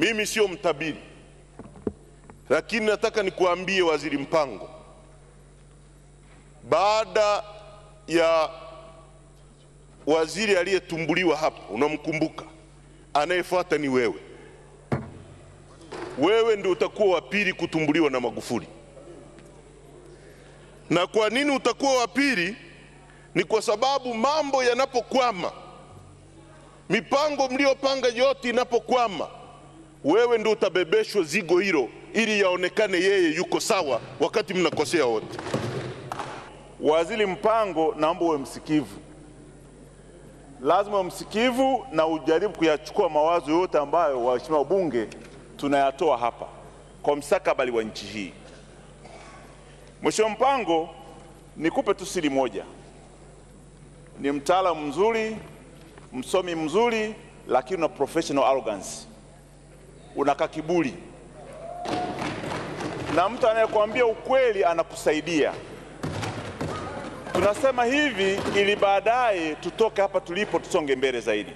Mimi sio mtabiri, lakini nataka nikuambie Waziri Mpango, baada ya waziri aliyetumbuliwa hapa, unamkumbuka, anayefuata ni wewe. Wewe ndio utakuwa wa pili kutumbuliwa na Magufuli. Na kwa nini utakuwa wa pili? Ni kwa sababu mambo yanapokwama, mipango mliopanga yote inapokwama, wewe ndio utabebeshwa zigo hilo ili yaonekane yeye yuko sawa wakati mnakosea wote. Waziri Mpango, naomba uwe msikivu. Lazima uwe msikivu na ujaribu kuyachukua mawazo yote ambayo waheshimiwa wabunge tunayatoa hapa kwa mstakabali wa nchi hii. Mheshimiwa Mpango, nikupe tu siri moja. Ni mtaalamu mzuri, msomi mzuri, lakini una professional arrogance. Unaka kiburi. Na mtu anayekwambia ukweli anakusaidia. Tunasema hivi ili baadaye tutoke hapa tulipo tusonge mbele zaidi.